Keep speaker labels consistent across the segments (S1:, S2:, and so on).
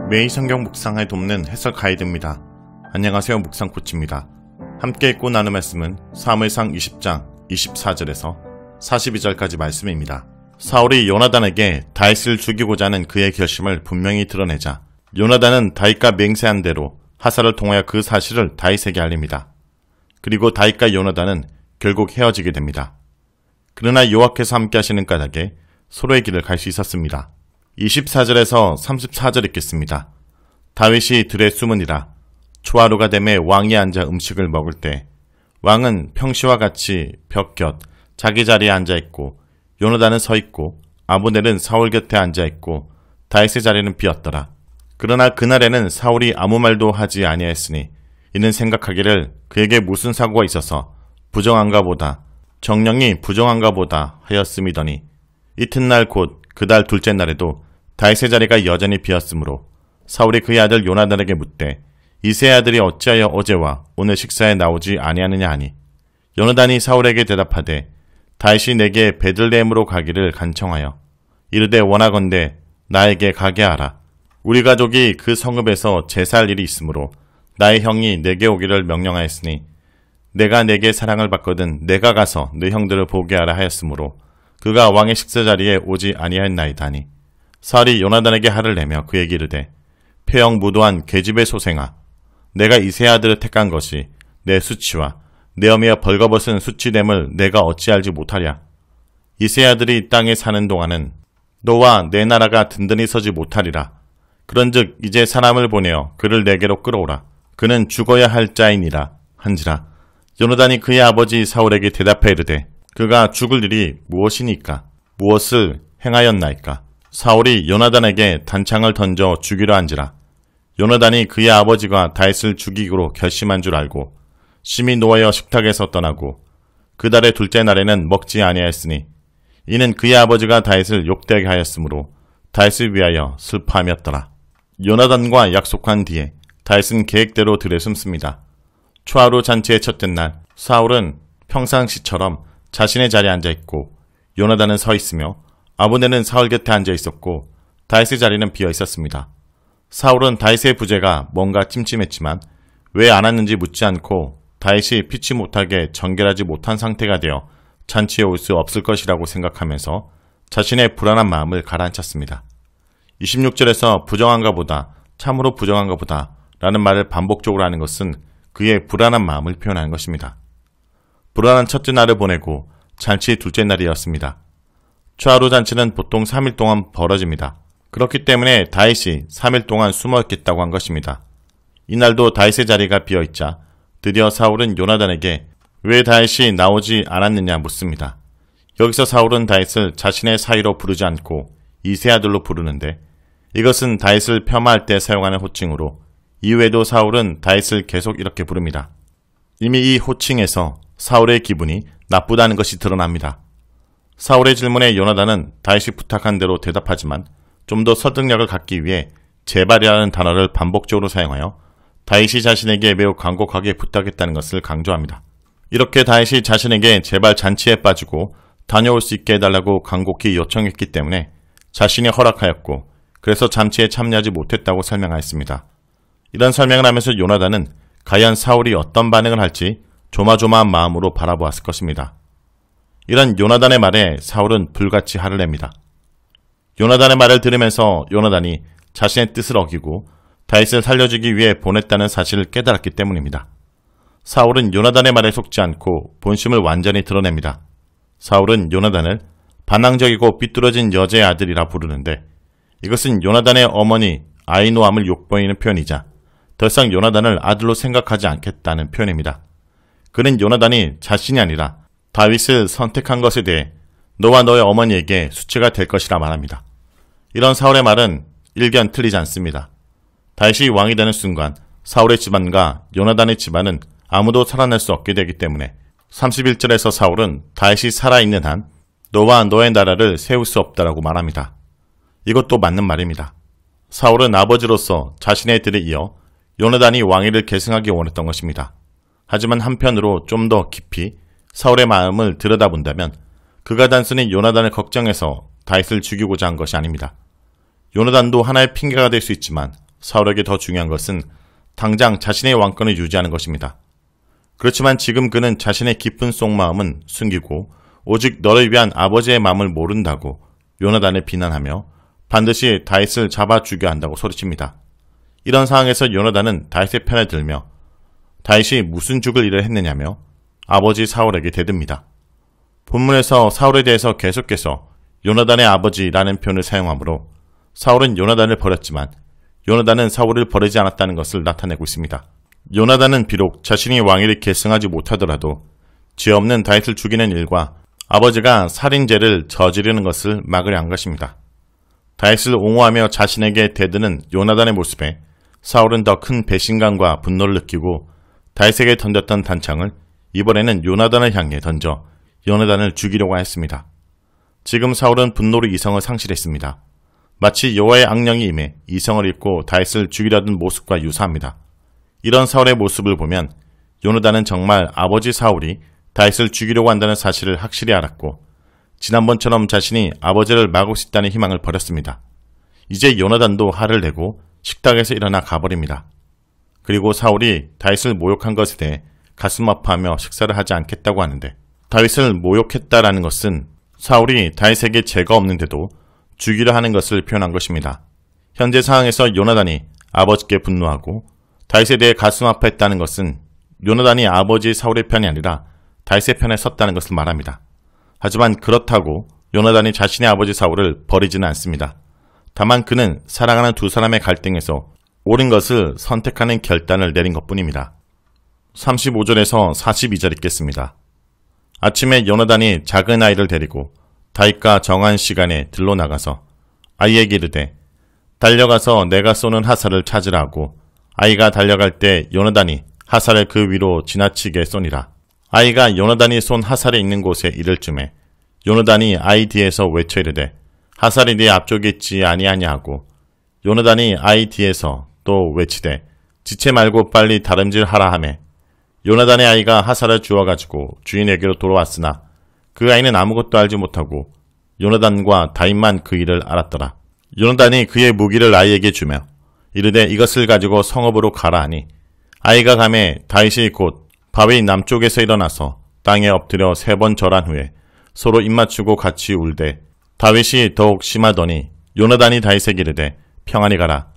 S1: 매일 성경 묵상을 돕는 해설 가이드입니다. 안녕하세요, 묵상코치입니다. 함께 읽고 나눌 말씀은 사무엘상 20장 24절에서 42절까지 말씀입니다. 사울이 요나단에게 다윗을 죽이고자 하는 그의 결심을 분명히 드러내자 요나단은 다윗과 맹세한 대로 하사를 통하여 그 사실을 다윗에게 알립니다. 그리고 다윗과 요나단은 결국 헤어지게 됩니다. 그러나 여호와께서 함께 하시는 까닭에 서로의 길을 갈 수 있었습니다. 24절에서 34절 읽겠습니다. 다윗이 들에 숨으니라. 초하루가 되매 왕이 앉아 음식을 먹을 때 왕은 평시와 같이 벽 곁 자기 자리에 앉아있고 요나단은 서있고 아브넬은 사울 곁에 앉아있고 다윗의 자리는 비었더라. 그러나 그날에는 사울이 아무 말도 하지 아니하였으니 이는 생각하기를 그에게 무슨 사고가 있어서 부정한가 보다 정령이 부정한가 보다 하였음이더니 이튿날 곧 그달 둘째 날에도 다윗의 자리가 여전히 비었으므로 사울이 그의 아들 요나단에게 묻되 이새의 아들이 어찌하여 어제와 오늘 식사에 나오지 아니하느냐 하니 요나단이 사울에게 대답하되 다윗이 내게 베들레헴으로 가기를 간청하여 이르되 원하건대 나에게 가게 하라. 우리 가족이 그 성읍에서 제사할 일이 있으므로 나의 형이 내게 오기를 명령하였으니 내가 내게 사랑을 받거든 내가 가서 네 형들을 보게 하라 하였으므로 그가 왕의 식사 자리에 오지 아니하였나이다니. 사울이 요나단에게 화를 내며 그에게 이르되 폐영 무도한 계집의 소생아 내가 이새의 아들을 택한 것이 내 수치와 내 어미와 벌거벗은 수치됨을 내가 어찌 알지 못하랴. 이새의 아들이 이 땅에 사는 동안은 너와 내 나라가 든든히 서지 못하리라. 그런즉 이제 사람을 보내어 그를 내게로 끌어오라. 그는 죽어야 할 자이니라 한지라. 요나단이 그의 아버지 사울에게 대답해 이르되 그가 죽을 일이 무엇이니까 무엇을 행하였나이까. 사울이 요나단에게 단창을 던져 죽이려 한지라. 요나단이 그의 아버지가 다윗을 죽이기로 결심한 줄 알고 심히 노하여 식탁에서 떠나고 그 달의 둘째 날에는 먹지 아니하였으니 이는 그의 아버지가 다윗을 욕되게 하였으므로 다윗을 위하여 슬퍼함이었더라. 요나단과 약속한 뒤에 다윗은 계획대로 들에 숨습니다. 초하루 잔치의 첫째 날 사울은 평상시처럼 자신의 자리에 앉아있고 요나단은 서 있으며 아브넬은 사울 곁에 앉아 있었고 다윗의 자리는 비어 있었습니다. 사울은 다윗의 부재가 뭔가 찜찜했지만 왜 안 왔는지 묻지 않고 다윗이 피치 못하게 정결하지 못한 상태가 되어 잔치에 올 수 없을 것이라고 생각하면서 자신의 불안한 마음을 가라앉혔습니다. 26절에서 부정한가 보다, 참으로 부정한가 보다 라는 말을 반복적으로 하는 것은 그의 불안한 마음을 표현하는 것입니다. 불안한 첫째 날을 보내고 잔치 둘째 날이었습니다. 초하루 잔치는 보통 3일 동안 벌어집니다. 그렇기 때문에 다윗이 3일 동안 숨어 있겠다고 한 것입니다. 이날도 다윗의 자리가 비어있자 드디어 사울은 요나단에게 왜 다윗이 나오지 않았느냐 묻습니다. 여기서 사울은 다윗을 자신의 사위로 부르지 않고 이새의 아들로 부르는데 이것은 다윗을 폄하할 때 사용하는 호칭으로 이후에도 사울은 다윗을 계속 이렇게 부릅니다. 이미 이 호칭에서 사울의 기분이 나쁘다는 것이 드러납니다. 사울의 질문에 요나단은 다윗이 부탁한 대로 대답하지만 좀 더 설득력을 갖기 위해 제발이라는 단어를 반복적으로 사용하여 다윗이 자신에게 매우 간곡하게 부탁했다는 것을 강조합니다. 이렇게 다윗이 자신에게 제발 잔치에 빠지고 다녀올 수 있게 해달라고 간곡히 요청했기 때문에 자신이 허락하였고 그래서 잔치에 참여하지 못했다고 설명하였습니다. 이런 설명을 하면서 요나단은 과연 사울이 어떤 반응을 할지 조마조마한 마음으로 바라보았을 것입니다. 이런 요나단의 말에 사울은 불같이 화를 냅니다. 요나단의 말을 들으면서 요나단이 자신의 뜻을 어기고 다윗을 살려주기 위해 보냈다는 사실을 깨달았기 때문입니다. 사울은 요나단의 말에 속지 않고 본심을 완전히 드러냅니다. 사울은 요나단을 반항적이고 삐뚤어진 여자의 아들이라 부르는데 이것은 요나단의 어머니 아히노암을 욕보이는 표현이자 더 이상 요나단을 아들로 생각하지 않겠다는 표현입니다. 그는 요나단이 자신이 아니라 다윗을 선택한 것에 대해 너와 너의 어머니에게 수치가 될 것이라 말합니다. 이런 사울의 말은 일견 틀리지 않습니다. 다윗이 왕이 되는 순간 사울의 집안과 요나단의 집안은 아무도 살아날 수 없게 되기 때문에 31절에서 사울은 다윗이 살아있는 한 너와 너의 나라를 세울 수 없다라고 말합니다. 이것도 맞는 말입니다. 사울은 아버지로서 자신의 들에 이어 요나단이 왕위를 계승하기 원했던 것입니다. 하지만 한편으로 좀 더 깊이 사울의 마음을 들여다본다면 그가 단순히 요나단을 걱정해서 다윗을 죽이고자 한 것이 아닙니다. 요나단도 하나의 핑계가 될 수 있지만 사울에게 더 중요한 것은 당장 자신의 왕권을 유지하는 것입니다. 그렇지만 지금 그는 자신의 깊은 속마음은 숨기고 오직 너를 위한 아버지의 마음을 모른다고 요나단을 비난하며 반드시 다윗을 잡아 죽여야 한다고 소리칩니다. 이런 상황에서 요나단은 다윗의 편에 들며 다윗이 무슨 죽을 일을 했느냐며 아버지 사울에게 대듭니다. 본문에서 사울에 대해서 계속해서 요나단의 아버지라는 표현을 사용하므로 사울은 요나단을 버렸지만 요나단은 사울을 버리지 않았다는 것을 나타내고 있습니다. 요나단은 비록 자신이 왕위를 계승하지 못하더라도 죄 없는 다윗을 죽이는 일과 아버지가 살인죄를 저지르는 것을 막으려 한 것입니다. 다윗을 옹호하며 자신에게 대드는 요나단의 모습에 사울은 더 큰 배신감과 분노를 느끼고 다윗에게 던졌던 단창을 이번에는 요나단을 향해 던져 요나단을 죽이려고 했습니다. 지금 사울은 분노로 이성을 상실했습니다. 마치 여호와의 악령이 임해 이성을 잃고 다윗을 죽이려던 모습과 유사합니다. 이런 사울의 모습을 보면 요나단은 정말 아버지 사울이 다윗을 죽이려고 한다는 사실을 확실히 알았고 지난번처럼 자신이 아버지를 막을 수 있다는 희망을 버렸습니다. 이제 요나단도 화를 내고 식탁에서 일어나 가버립니다. 그리고 사울이 다윗을 모욕한 것에 대해 가슴 아파하며 식사를 하지 않겠다고 하는데 다윗을 모욕했다라는 것은 사울이 다윗에게 죄가 없는데도 죽이려 하는 것을 표현한 것입니다. 현재 상황에서 요나단이 아버지께 분노하고 다윗에 대해 가슴 아파했다는 것은 요나단이 아버지 사울의 편이 아니라 다윗의 편에 섰다는 것을 말합니다. 하지만 그렇다고 요나단이 자신의 아버지 사울을 버리지는 않습니다. 다만 그는 사랑하는 두 사람의 갈등에서 옳은 것을 선택하는 결단을 내린 것뿐입니다. 35절에서 42절 읽겠습니다. 아침에 요나단이 작은 아이를 데리고 다윗과 정한 시간에 들로 나가서 아이에게 이르되 달려가서 내가 쏘는 하살을 찾으라 하고 아이가 달려갈 때 요나단이 하살을 그 위로 지나치게 쏘니라. 아이가 요나단이 쏜 하살이 있는 곳에 이를 쯤에 요나단이 아이 뒤에서 외쳐 이르되 하살이 네 앞쪽에 있지 아니하냐 하고 요나단이 아이 뒤에서 또 외치되 지체 말고 빨리 다름질하라 하매 요나단의 아이가 하살을 주워가지고 주인에게로 돌아왔으나 그 아이는 아무것도 알지 못하고 요나단과 다윗만 그 일을 알았더라. 요나단이 그의 무기를 아이에게 주며 이르되 이것을 가지고 성읍으로 가라 하니 아이가 가매 다윗이 곧 바위 남쪽에서 일어나서 땅에 엎드려 3번 절한 후에 서로 입맞추고 같이 울되 다윗이 더욱 심하더니 요나단이 다윗에게 이르되 평안히 가라.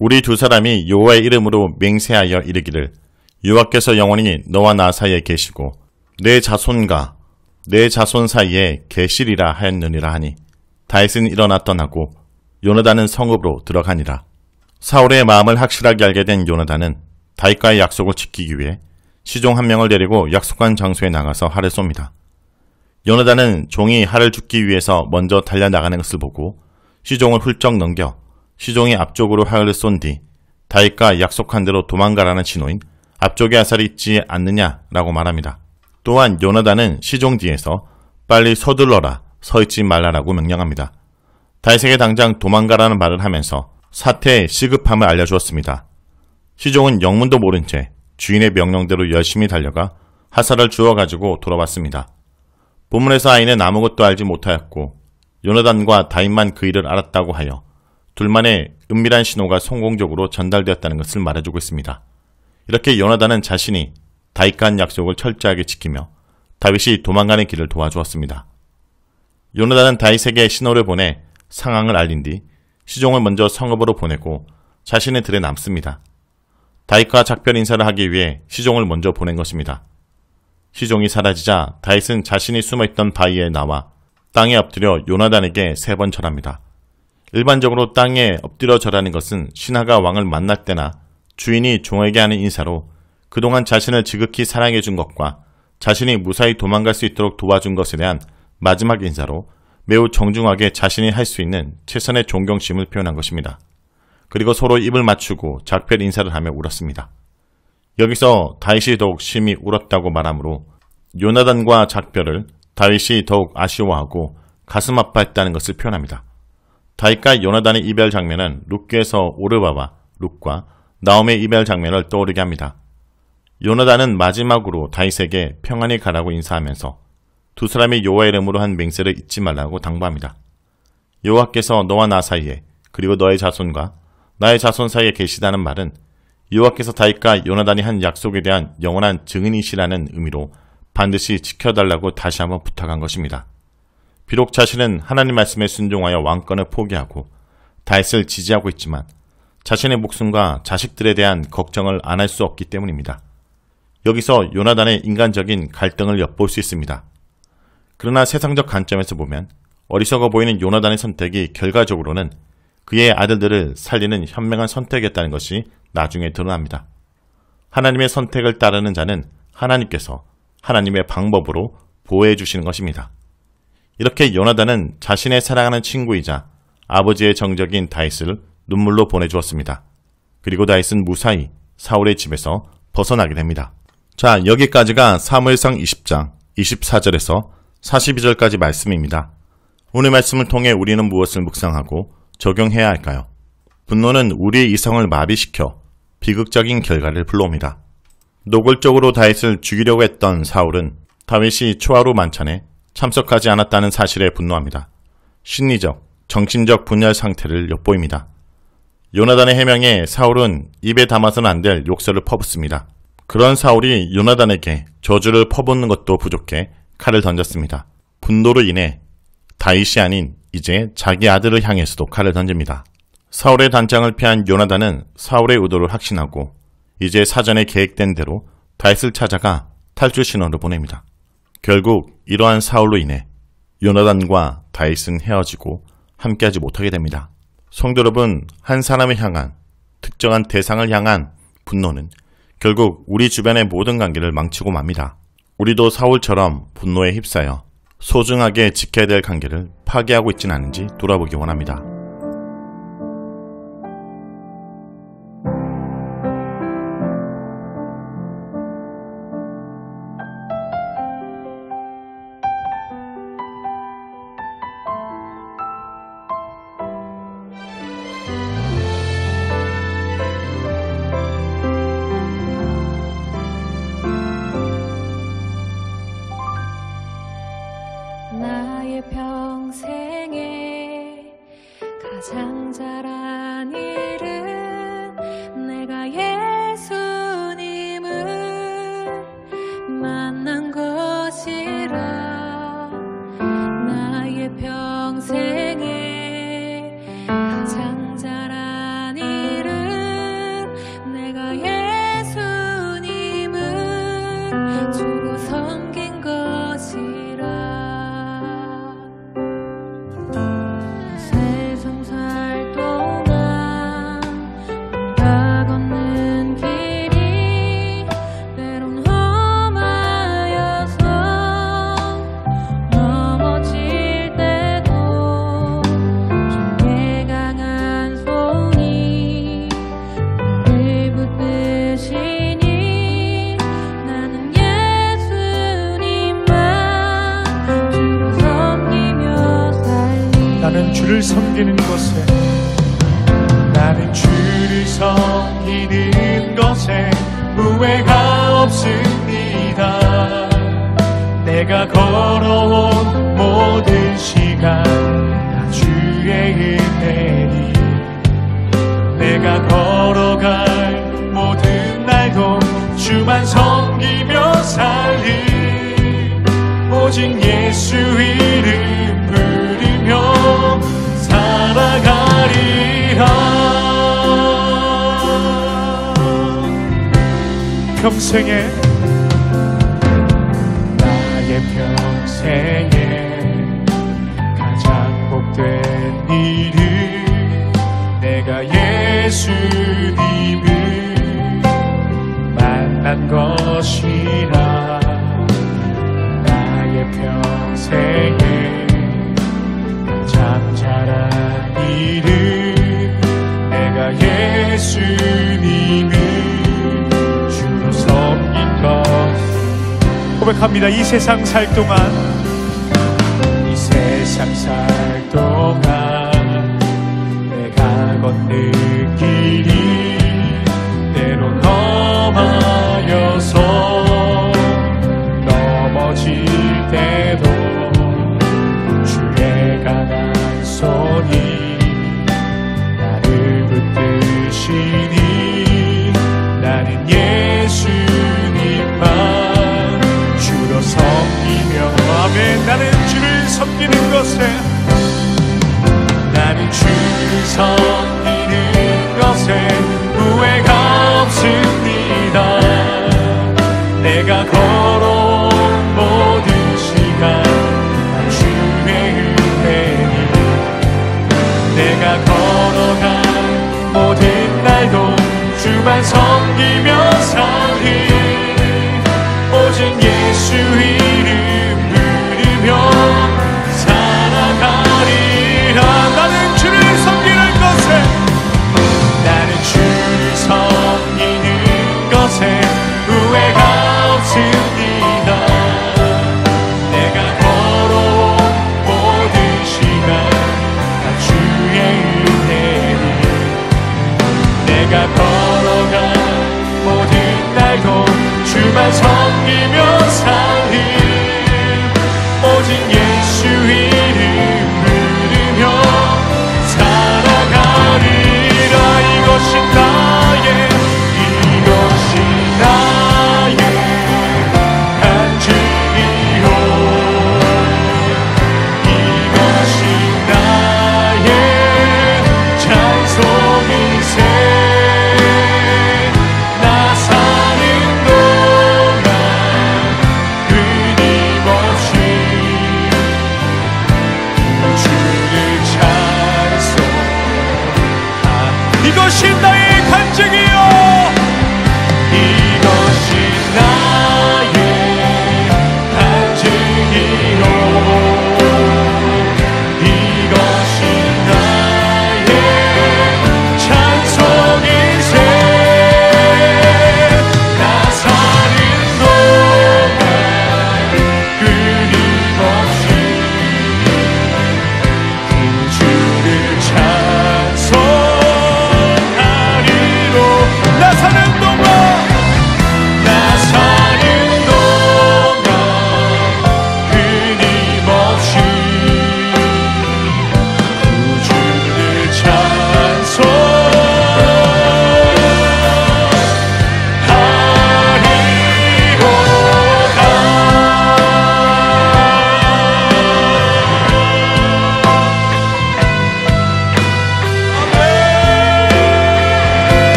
S1: 우리 두 사람이 여호와의 이름으로 맹세하여 이르기를 여호와께서 영원히 너와 나 사이에 계시고 내 자손과 내 자손 사이에 계시리라 하였느니라 하니 다윗은 일어나 떠나고 요나단은 성읍으로 들어가니라. 사울의 마음을 확실하게 알게 된 요나단은 다윗과의 약속을 지키기 위해 시종 한 명을 데리고 약속한 장소에 나가서 활을 쏩니다. 요나단은 종이 활을 줍기 위해서 먼저 달려나가는 것을 보고 시종을 훌쩍 넘겨 시종이 앞쪽으로 활을 쏜 뒤 다윗과 약속한 대로 도망가라는 신호인 앞쪽에 화살이 있지 않느냐라고 말합니다. 또한 요나단은 시종 뒤에서 빨리 서둘러라, 서 있지 말라라고 명령합니다. 다윗에게 당장 도망가라는 말을 하면서 사태의 시급함을 알려주었습니다. 시종은 영문도 모른 채 주인의 명령대로 열심히 달려가 화살을 주워가지고 돌아왔습니다. 본문에서 아이는 아무것도 알지 못하였고 요나단과 다윗만 그 일을 알았다고 하여 둘만의 은밀한 신호가 성공적으로 전달되었다는 것을 말해주고 있습니다. 이렇게 요나단은 자신이 다윗과 한 약속을 철저하게 지키며 다윗이 도망가는 길을 도와주었습니다. 요나단은 다윗에게 신호를 보내 상황을 알린 뒤 시종을 먼저 성읍으로 보내고 자신의 들에 남습니다. 다윗과 작별 인사를 하기 위해 시종을 먼저 보낸 것입니다. 시종이 사라지자 다윗은 자신이 숨어있던 바위에 나와 땅에 엎드려 요나단에게 3번 절합니다. 일반적으로 땅에 엎드려 절하는 것은 신하가 왕을 만날 때나 주인이 종에게 하는 인사로 그동안 자신을 지극히 사랑해준 것과 자신이 무사히 도망갈 수 있도록 도와준 것에 대한 마지막 인사로 매우 정중하게 자신이 할 수 있는 최선의 존경심을 표현한 것입니다. 그리고 서로 입을 맞추고 작별 인사를 하며 울었습니다. 여기서 다윗이 더욱 심히 울었다고 말하므로 요나단과 작별을 다윗이 더욱 아쉬워하고 가슴 아파했다는 것을 표현합니다. 다윗과 요나단의 이별 장면은 룻기에서 오르바와 룻과 나옴의 이별 장면을 떠오르게 합니다. 요나단은 마지막으로 다윗에게 평안히 가라고 인사하면서 두 사람이 여호와 이름으로 한 맹세를 잊지 말라고 당부합니다. 여호와께서 너와 나 사이에 그리고 너의 자손과 나의 자손 사이에 계시다는 말은 여호와께서 다윗과 요나단이 한 약속에 대한 영원한 증인이시라는 의미로 반드시 지켜달라고 다시 한번 부탁한 것입니다. 비록 자신은 하나님 말씀에 순종하여 왕권을 포기하고 다윗을 지지하고 있지만 자신의 목숨과 자식들에 대한 걱정을 안 할 수 없기 때문입니다. 여기서 요나단의 인간적인 갈등을 엿볼 수 있습니다. 그러나 세상적 관점에서 보면 어리석어 보이는 요나단의 선택이 결과적으로는 그의 아들들을 살리는 현명한 선택이었다는 것이 나중에 드러납니다. 하나님의 선택을 따르는 자는 하나님께서 하나님의 방법으로 보호해 주시는 것입니다. 이렇게 요나단은 자신의 사랑하는 친구이자 아버지의 정적인 다윗을 눈물로 보내주었습니다. 그리고 다윗은 무사히 사울의 집에서 벗어나게 됩니다. 자, 여기까지가 사무엘상 20장 24절에서 42절까지 말씀입니다. 오늘 말씀을 통해 우리는 무엇을 묵상하고 적용해야 할까요? 분노는 우리의 이성을 마비시켜 비극적인 결과를 불러옵니다. 노골적으로 다윗을 죽이려고 했던 사울은 다윗이 초하루 만찬에 참석하지 않았다는 사실에 분노합니다. 심리적, 정신적 분열 상태를 엿보입니다. 요나단의 해명에 사울은 입에 담아서는 안 될 욕설을 퍼붓습니다. 그런 사울이 요나단에게 저주를 퍼붓는 것도 부족해 칼을 던졌습니다. 분노로 인해 다윗이 아닌 이제 자기 아들을 향해서도 칼을 던집니다. 사울의 단장을 피한 요나단은 사울의 의도를 확신하고 이제 사전에 계획된 대로 다윗을 찾아가 탈출 신호를 보냅니다. 결국 이러한 사울로 인해 요나단과 다윗은 헤어지고 함께하지 못하게 됩니다. 성도 여러분, 한 사람을 향한 특정한 대상을 향한 분노는 결국 우리 주변의 모든 관계를 망치고 맙니다. 우리도 사울처럼 분노에 휩싸여 소중하게 지켜야 될 관계를 파괴하고 있지는 않은지 돌아보기 원합니다.
S2: 나의 평생에 가장 잘한 일은 내가 예수님을 만난 것이라. 나의 평생에 가장 잘한 일은 내가 예수님을 주로 섬긴 것이라.
S3: 나는 주를 섬기는 것에, 나는 주를 섬기는 것에 후회가 없습니다. 내가 걸어온 모든 시간 다 주의 은혜니, 내가 걸어갈 모든 날도 주만 섬기며 살리, 오직 예수 이름 부르며 살아가리라. 평생에, 나의 평생에 가장 복된 일은 내가 예수님을 만난 것이라. 나의 평생에 가장 잘한 일은 내가 예수님을 주로 섬긴 것. 고백합니다. 이 세상 살 동안, 이 세상 살 동안 내가 걷는 길이 때론 험하여서 넘어질 때도 주의 강한 손이 나를 붙들고 섬기며 아멘. 나는 주를 섬기는 것에 나는 주를 섬기는